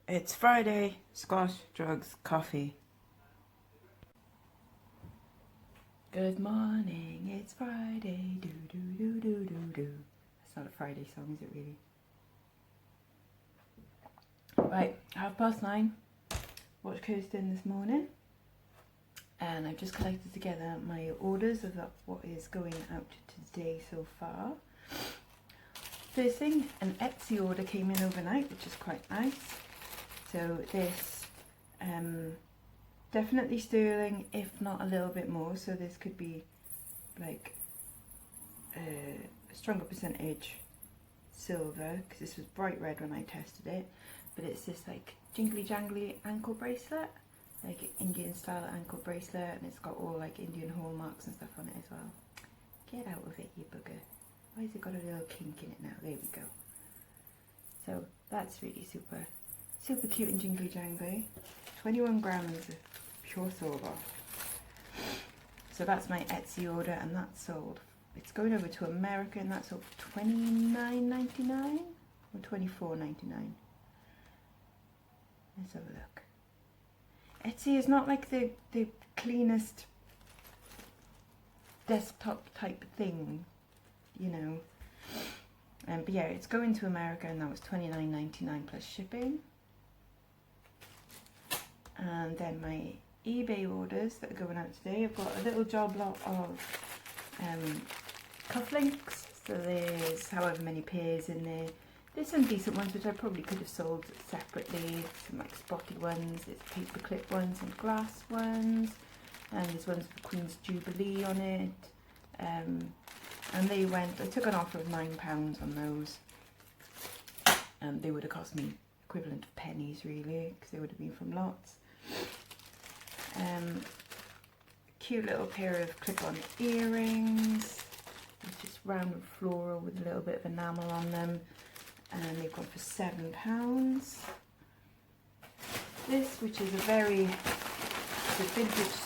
It's Friday. Squash, drugs, coffee. Good morning, it's Friday. Do do do do do do. That's not a Friday song, is it really? Right, 9:30. Watched Kirsten this morning. And I've just collected together my orders of what is going out today so far. First thing, an Etsy order came in overnight, which is quite nice. So this, definitely sterling, if not a little bit more. So this could be like a stronger percentage silver, because this was bright red when I tested it. But it's this like jingly jangly ankle bracelet, like Indian style ankle bracelet, and it's got all like Indian hallmarks and stuff on it as well. Get out of it, you bugger. Why has it got a little kink in it now? There we go. So that's really super cute and jingly jangly. 21 grams of pure silver. So that's my Etsy order, and that's sold. It's going over to America, and that's sold for $29.99 or $24.99. Let's have a look. Etsy is not like the cleanest desktop type thing, you know. But yeah, it's going to America, and that was $29.99 plus shipping. And then my eBay orders that are going out today, I've got a little job lot of cufflinks. So there's however many pairs in there. There's some decent ones which I probably could have sold separately. Some like spotty ones, there's paper clip ones and glass ones. And there's ones for Queen's Jubilee on it. And they went, I took an offer of £9 on those. And they would have cost me equivalent of pennies really, because they would have been from lots. Cute little pair of clip-on earrings. It's just round and floral with a little bit of enamel on them. And they've gone for £7. This, which is a vintage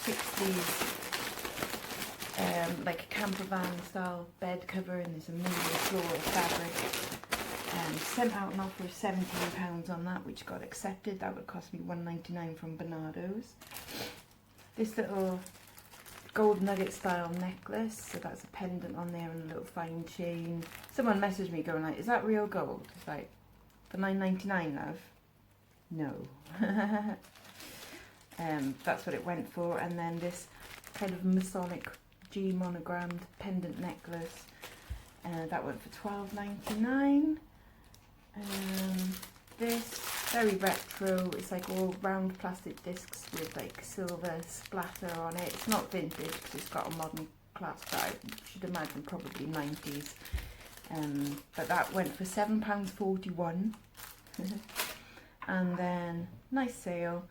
60s, like a camper van style bed cover, and there's a million floral fabric. Sent out an offer of £17 on that, which got accepted. That would cost me $1.99 from Bernardo's. This little gold nugget style necklace, so that's a pendant on there and a little fine chain. Someone messaged me going like, is that real gold? It's like, for $9.99, love? No. That's what it went for. And then this kind of Masonic G monogrammed pendant necklace, that went for $12.99. This, very retro, it's like all round plastic discs with like silver splatter on it. It's not vintage because it's got a modern clasp, but I should imagine probably 90s. But that went for £7.41. And then, nice sale.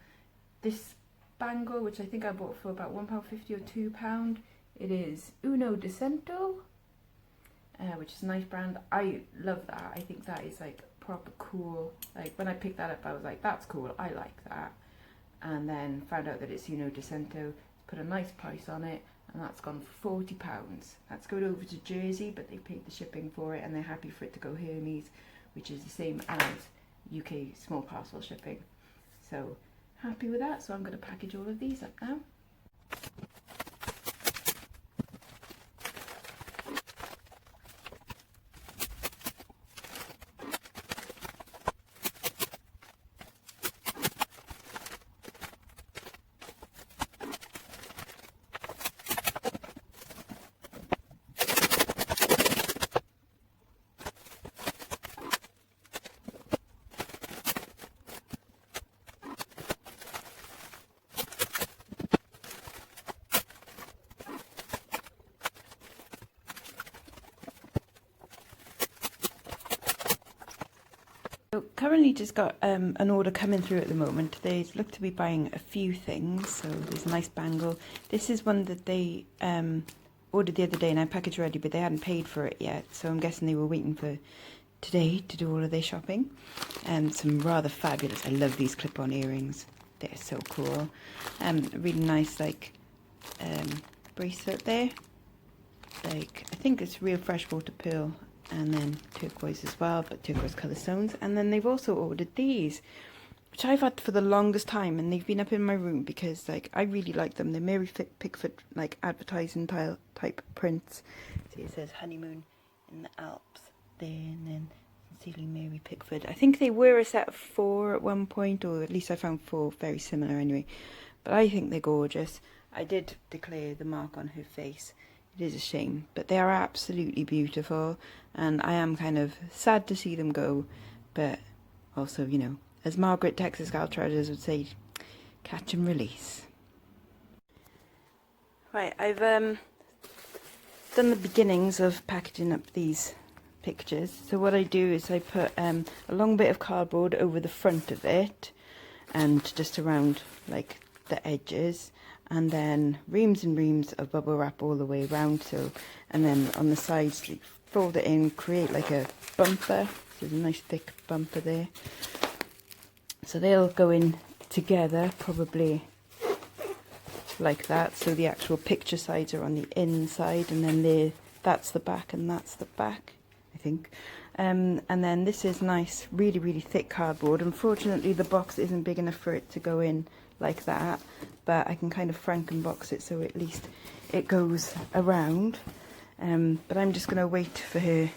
This bangle, which I think I bought for about £1.50 or £2. It is Uno de Cento, which is a nice brand. I love that. I think that is like proper cool. Like when I picked that up, I was like, that's cool, I like that. And then found out that it's Uno de Cento, put a nice price on it, and that's gone for £40. That's going over to Jersey, but they paid the shipping for it, and they're happy for it to go Hermes, which is the same as UK small parcel shipping. So happy with that. So I'm going to package all of these up now. So currently just got an order coming through at the moment. They look to be buying a few things. So there's a nice bangle. This is one that they ordered the other day, and I packaged ready, but they hadn't paid for it yet. So I'm guessing they were waiting for today to do all of their shopping. Some rather fabulous. I love these clip-on earrings. They're so cool. Really nice like bracelet there. Like I think it's real freshwater pearl. And then turquoise as well, but turquoise colour stones. And then they've also ordered these, which which I've had for the longest time, and they've been up in my room because like I really like them. They're Mary Pickford like advertising type prints. See, it says honeymoon in the Alps there, and then Sincerely Mary Pickford. I think they were a set of 4 at one point, or at least I found 4 very similar anyway. But I think they're gorgeous. I did declare the mark on her face. It is a shame, but they are absolutely beautiful, and I am kind of sad to see them go, but also, you know, as Margaret Texas Gal Treasures would say, catch and release. Right, I've done the beginnings of packaging up these pictures. So what I do is I put a long bit of cardboard over the front of it, and just around like the edges, and then reams and reams of bubble wrap all the way around. So, and then on the sides you fold it in, create like a bumper. So there's a nice thick bumper there. So they'll go in together, probably like that. So the actual picture sides are on the inside, and then that's the back and that's the back, I think. And then this is nice, really, really thick cardboard. Unfortunately, the box isn't big enough for it to go in like that, but I can kind of Frankenbox it so at least it goes around. But I'm just going to wait for her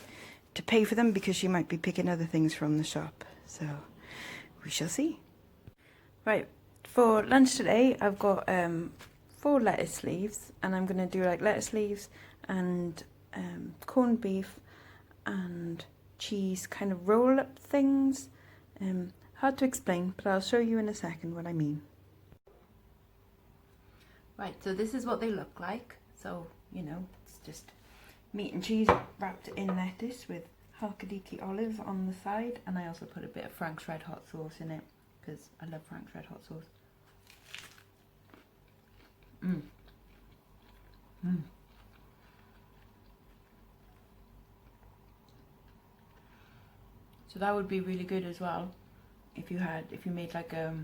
to pay for them, because she might be picking other things from the shop. So we shall see. Right, for lunch today, I've got 4 lettuce leaves, and I'm going to do like lettuce leaves and corned beef and cheese kind of roll up things. Hard to explain, but I'll show you in a second what I mean. Right, so this is what they look like. So, you know, it's just meat and cheese wrapped in lettuce with Halkidiki olive on the side, and I also put a bit of Frank's Red Hot sauce in it because I love Frank's Red Hot sauce. So that would be really good as well if you made like a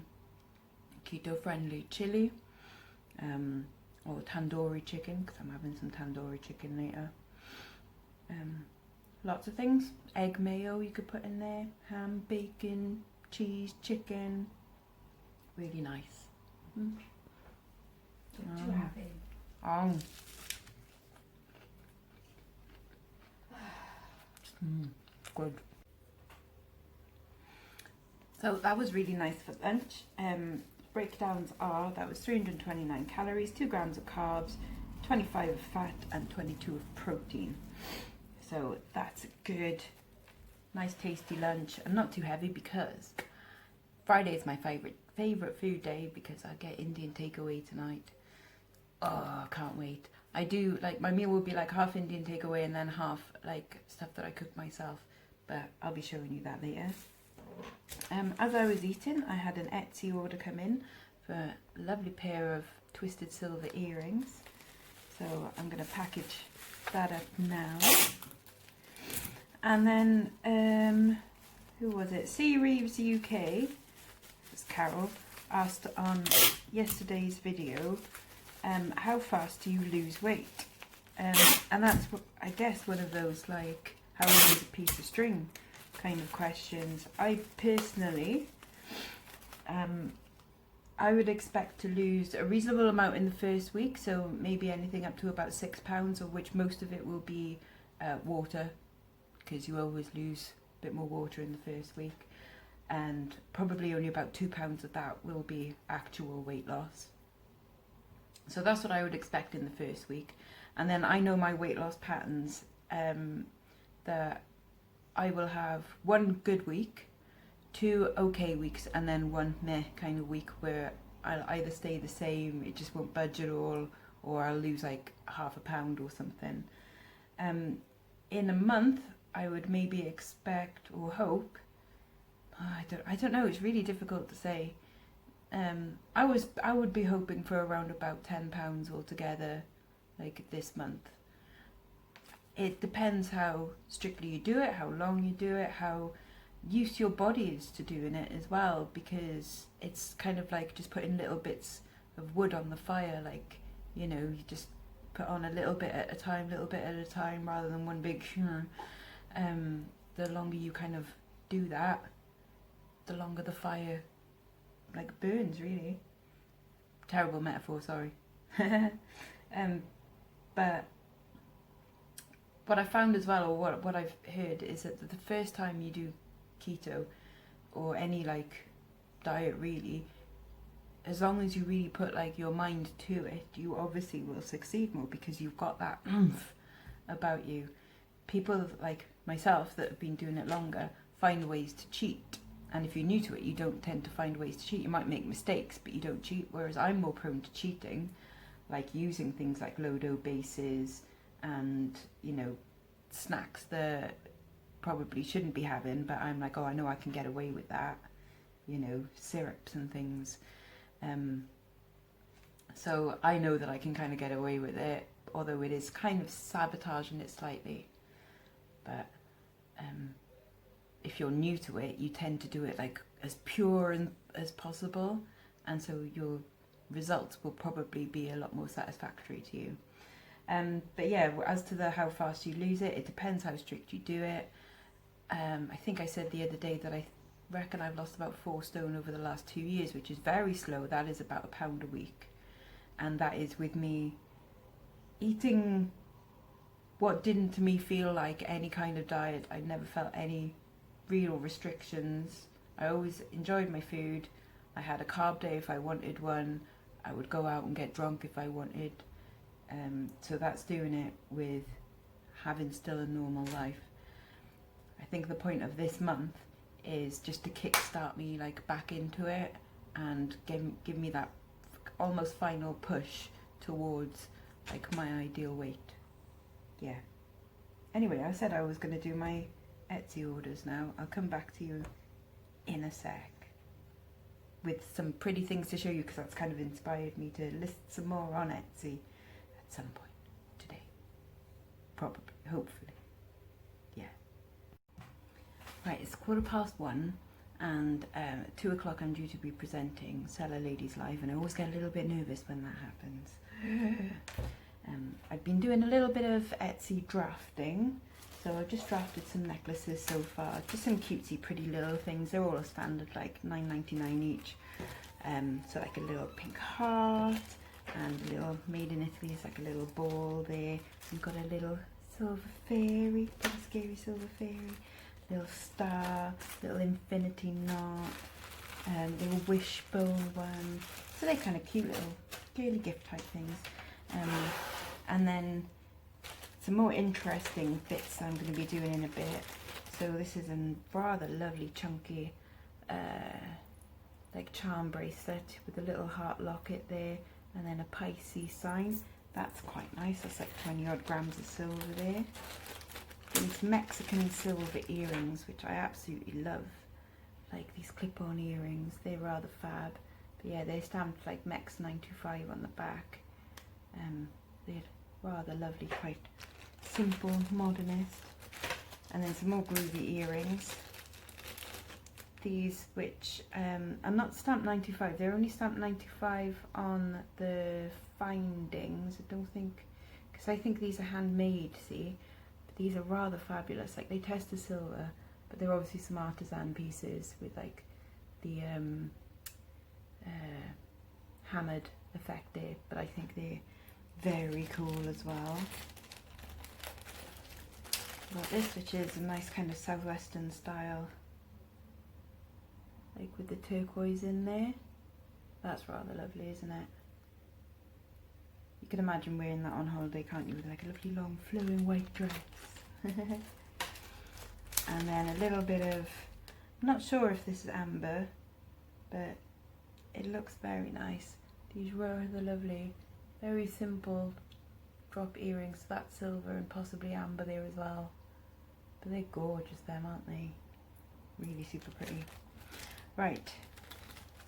keto friendly chili, or tandoori chicken, because I'm having some tandoori chicken later. Lots of things. Egg mayo you could put in there, ham, bacon, cheese, chicken. Really nice. Too happy. Good. So that was really nice for lunch. Breakdowns are, that was 329 calories, 2 grams of carbs, 25 of fat, and 22 of protein. So that's good, nice tasty lunch, and not too heavy, because Friday is my favourite food day, because I get Indian takeaway tonight. Oh, I can't wait. I do, like, my meal will be like half Indian takeaway and then half like stuff that I cook myself, but I'll be showing you that later. As I was eating, I had an Etsy order come in for a lovely pair of twisted silver earrings. So I'm going to package that up now. And then, who was it? C. Reeves UK, it's Carol, asked on yesterday's video, how fast do you lose weight? And that's, I guess, one of those, like, how long is a piece of string kind of questions. I personally, I would expect to lose a reasonable amount in the first week, so maybe anything up to about 6 pounds, of which most of it will be water, because you always lose a bit more water in the first week, and probably only about 2 pounds of that will be actual weight loss. So that's what I would expect in the first week. And then I know my weight loss patterns, that I will have 1 good week, 2 okay weeks, and then 1 meh kind of week where I'll either stay the same, it just won't budge at all, or I'll lose like half a pound or something. In a month, I would maybe expect or hope, I don't know, it's really difficult to say. I would be hoping for around about 10 pounds altogether, like this month. It depends how strictly you do it, how long you do it, how used your body is to doing it as well, because it's kind of like just putting little bits of wood on the fire, like, you know, you just put on a little bit at a time, rather than one big, the longer you kind of do that, the longer the fire like burns, really. Terrible metaphor, sorry. But what I found as well, or what I've heard, is that the first time you do keto or any like diet really, as long as you really put like your mind to it, you obviously will succeed more because you've got that oomph about you. People like myself that have been doing it longer find ways to cheat, and if you're new to it, you don't tend to find ways to cheat. You might make mistakes, but you don't cheat, whereas I'm more prone to cheating, like using things like low-dough bases and, you know, snacks that probably shouldn't be having, but I'm like, oh, I know I can get away with that, you know, syrups and things. So I know that I can kind of get away with it, although it is kind of sabotaging it slightly. But if you're new to it, you tend to do it like as pure as possible, and so your results will probably be a lot more satisfactory to you. But yeah, as to how fast you lose it, it depends how strict you do it. I think I said the other day that I reckon I've lost about 4 stone over the last 2 years, which is very slow. That is about a pound a week, and that is with me eating what didn't to me feel like any kind of diet. I never felt any real restrictions. I always enjoyed my food. I had a carb day if I wanted one. I would go out and get drunk if I wanted. So that's doing it with having still a normal life. I think the point of this month is just to kickstart me like back into it and give me that almost final push towards like my ideal weight. Yeah. Anyway, I said I was going to do my Etsy orders now. I'll come back to you in a sec with some pretty things to show you, because that's kind of inspired me to list some more on Etsy at some point today. Probably, hopefully. Yeah. Right, it's 1:15 and at 2 o'clock I'm due to be presenting Seller Ladies Live, and I always get a little bit nervous when that happens. I've been doing a little bit of Etsy drafting, so I've just drafted some necklaces so far, just some cutesy pretty little things. They're all a standard like $9.99 each. So like a little pink heart and a little made in Italy. It's like a little ball there. We've got a little silver fairy, little scary silver fairy, little star, little infinity knot, little wishbone one. So they're kind of cute little girly gift type things. And then some more interesting bits I'm going to be doing in a bit. So this is a rather lovely chunky like charm bracelet with a little heart locket there, and then a Pisces sign. That's quite nice. That's like 20 odd grams of silver there. And it's Mexican silver earrings, which I absolutely love. Like these clip-on earrings, they're rather fab. But yeah, they're stamped like Mex 925 on the back. They're rather lovely, quite simple, modernist. And then some more groovy earrings. These, which are not stamped 95, they're only stamped 95 on the findings. I don't think, because I think these are handmade, see? But these are rather fabulous. Like, they test the silver, but they're obviously some artisan pieces with like the hammered effect there. But I think they're very cool as well. Got this, which is a nice kind of southwestern style, like with the turquoise in there. That's rather lovely, isn't it? You can imagine wearing that on holiday, can't you, with like a lovely long flowing white dress. And then a little bit of, I'm not sure if this is amber, but it looks very nice. These rather lovely, very simple drop earrings. That's silver and possibly amber there as well. But they're gorgeous, them, aren't they? Really super pretty. Right,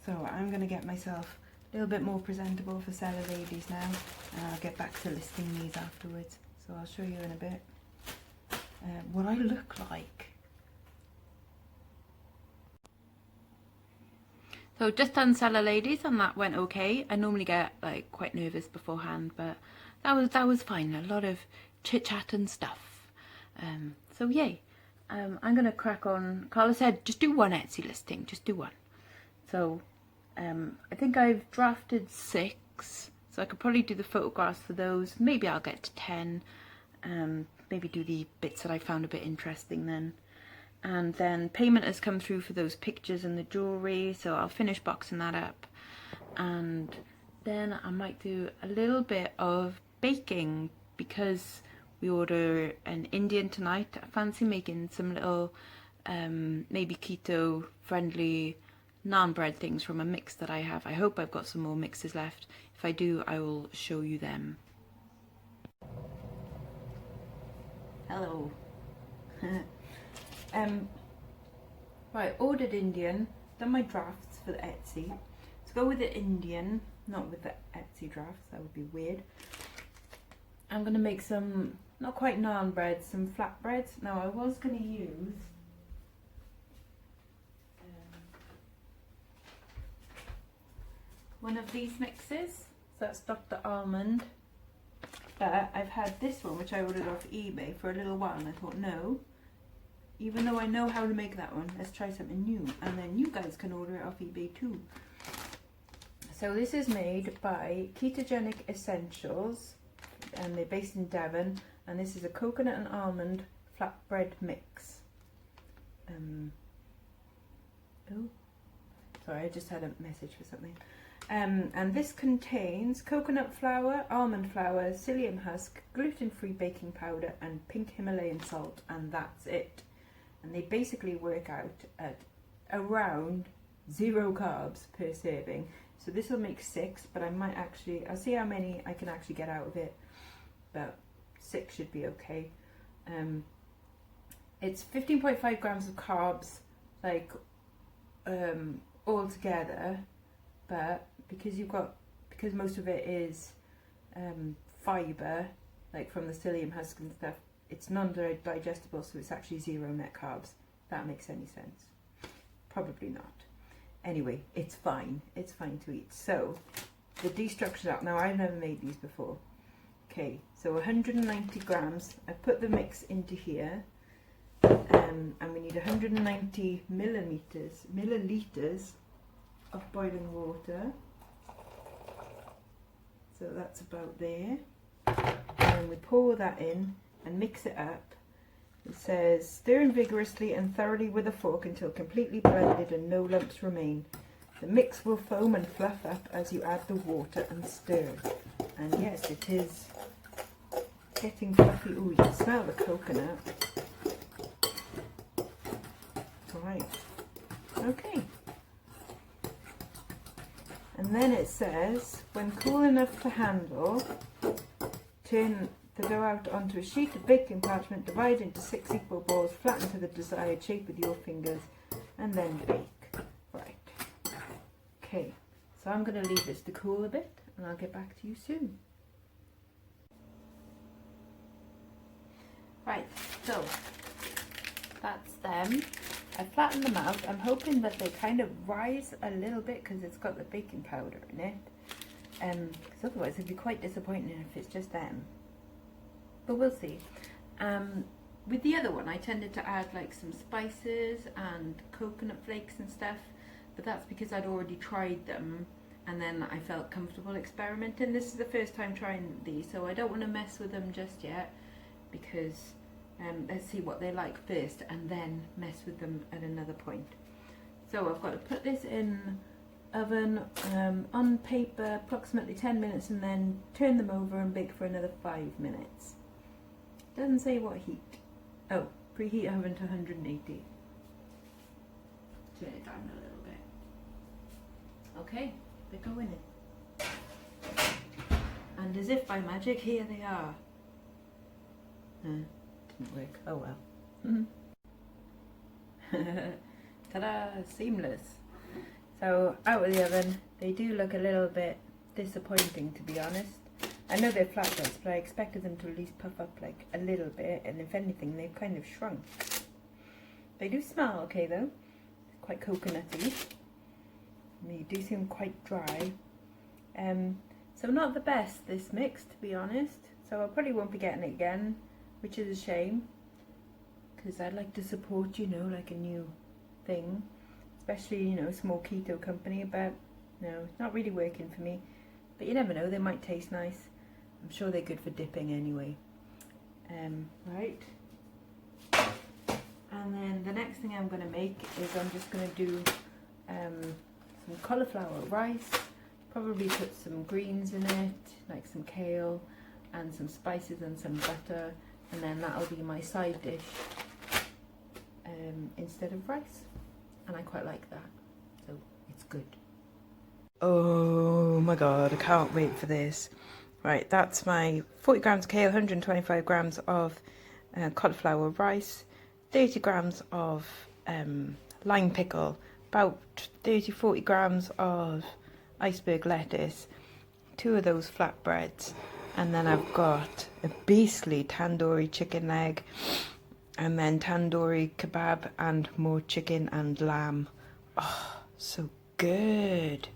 so I'm going to get myself a little bit more presentable for Seller Ladies now, and I'll get back to listing these afterwards. So I'll show you in a bit what I look like. So just done Seller Ladies, and that went okay. I normally get like quite nervous beforehand, but that was fine. A lot of chit chat and stuff. So yay. I'm gonna crack on. Carla said just do one Etsy listing, just do one. So I think I've drafted 6, so I could probably do the photographs for those. Maybe I'll get to 10. Maybe do the bits that I found a bit interesting then. And then payment has come through for those pictures and the jewellery, so I'll finish boxing that up. And then I might do a little bit of baking because we order an Indian tonight. I fancy making some little maybe keto friendly naan bread things from a mix that I have. I hope I've got some more mixes left. If I do, I will show you them. Hello. Right, ordered Indian, done my drafts for the Etsy. Let's go with the Indian, not with the Etsy drafts, that would be weird. I'm going to make some, not quite naan breads, some flatbreads. Now I was going to use one of these mixes, so that's Dr. Almond. But I've had this one, which I ordered off eBay for a little while, and I thought, no, even though I know how to make that one, let's try something new. And then you guys can order it off eBay too. So this is made by Ketogenic Essentials, and they're based in Devon, and this is a coconut and almond flatbread mix. Oh, sorry, I just had a message for something. And this contains coconut flour, almond flour, psyllium husk, gluten-free baking powder and pink Himalayan salt, and that's it. And they basically work out at around 0 carbs per serving. So this will make 6, but I might actually, I'll see how many I can actually get out of it, but 6 should be okay. It's 15.5 grams of carbs, like all together, but because most of it is fibre, like from the psyllium husk and stuff, it's non-digestible, so it's actually 0 net carbs. If that makes any sense. Probably not. Anyway, it's fine. It's fine to eat. So the destructured up. Now I've never made these before. Okay, so 190 grams. I put the mix into here, and we need 190 milliliters of boiling water. So that's about there. And then we pour that in and mix it up. It says, stir in vigorously and thoroughly with a fork until completely blended and no lumps remain. The mix will foam and fluff up as you add the water and stir. And yes, it is getting fluffy. Ooh, you can smell the coconut. Right. Okay. And then it says, when cool enough to handle, turn the dough out onto a sheet of baking parchment, divide into 6 equal balls, flatten to the desired shape with your fingers, and then bake. Right. Okay, so I'm going to leave this to cool a bit, and I'll get back to you soon. Right, so that's them. I flattened them out. I'm hoping that they kind of rise a little bit because it's got the baking powder in it. Because otherwise it'd be quite disappointing if it's just them. But we'll see. With the other one, I tended to add like some spices and coconut flakes and stuff. But that's because I'd already tried them and then I felt comfortable experimenting. This is the first time trying these, so I don't want to mess with them just yet because let's see what they like first and then mess with them at another point. So I've got to put this in oven on paper approximately 10 minutes and then turn them over and bake for another 5 minutes. Doesn't say what heat. Oh, preheat oven to 180. Turn it down a little bit. Okay, they go in it. And as if by magic, here they are. Didn't work. Oh well. Ta-da! Seamless. So out of the oven, they do look a little bit disappointing, to be honest. I know they're flatbreads, but I expected them to at least puff up like a little bit, and if anything, they've kind of shrunk. They do smell okay though. Quite coconutty. They do seem quite dry. So not the best, this mix, to be honest. So I probably won't be getting it again, which is a shame. Because I'd like to support, you know, like a new thing. Especially, you know, a small keto company, but No, it's not really working for me. But you never know, they might taste nice. I'm sure they're good for dipping anyway. Right. And then the next thing I'm going to make is I'm just going to do some cauliflower rice. Probably put some greens in it, like some kale and some spices and some butter. And then that'll be my side dish instead of rice. And I quite like that, so it's good. Oh my god, I can't wait for this. Right, that's my 40 grams of kale, 125 grams of cauliflower rice, 30 grams of lime pickle, about 30-40 grams of iceberg lettuce, 2 of those flatbreads, and then I've got a beastly tandoori chicken leg, and then tandoori kebab and more chicken and lamb. Oh, so good.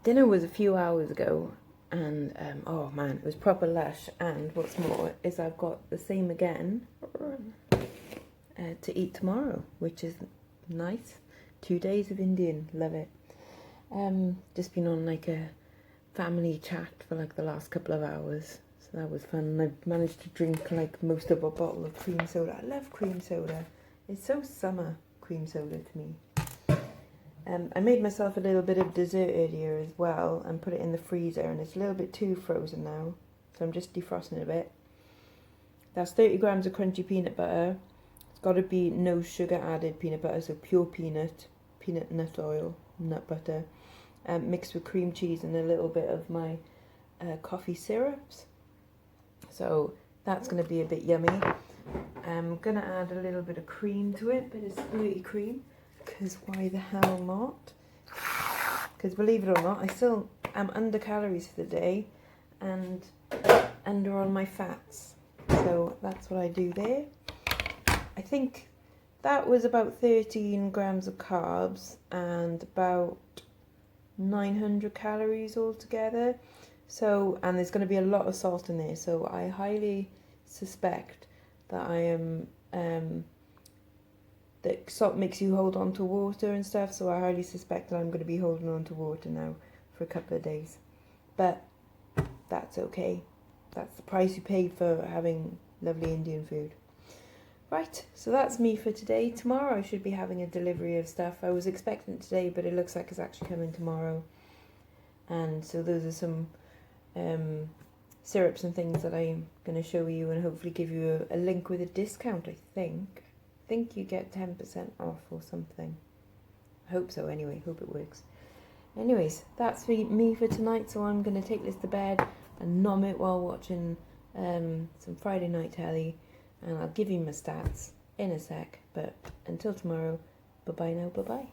Dinner was a few hours ago, and oh man, it was proper lush. And what's more is I've got the same again to eat tomorrow, which is nice. 2 days of Indian, love it. Just been on like a family chat for like the last couple of hours, so that was fun. I managed to drink like most of a bottle of cream soda. I love cream soda. It's so summer, cream soda to me. I made myself a little bit of dessert earlier as well and put it in the freezer, and it's a little bit too frozen now, so I'm just defrosting it a bit. That's 30 grams of crunchy peanut butter. It's got to be no sugar added peanut butter, so pure peanut nut oil, nut butter, mixed with cream cheese and a little bit of my coffee syrups. So that's going to be a bit yummy. I'm going to add a little bit of cream to it, bit of squirty cream. Because why the hell not? Because believe it or not, I still am under calories for the day and under on my fats. So that's what I do there. I think that was about 13 grams of carbs and about 900 calories altogether. So, and there's going to be a lot of salt in there. So I highly suspect that I am... that salt makes you hold on to water and stuff, so I highly suspect that I'm going to be holding on to water now for a couple of days. But that's okay. That's the price you pay for having lovely Indian food. Right, so that's me for today. Tomorrow I should be having a delivery of stuff. I was expecting it today, but it looks like it's actually coming tomorrow. And so those are some syrups and things that I'm going to show you and hopefully give you a link with a discount, I think. I think you get 10% off or something. I hope so anyway, hope it works. Anyways, that's me for tonight, so I'm going to take this to bed and nom it while watching some Friday night telly, and I'll give you my stats in a sec, but until tomorrow, bye-bye now, bye-bye.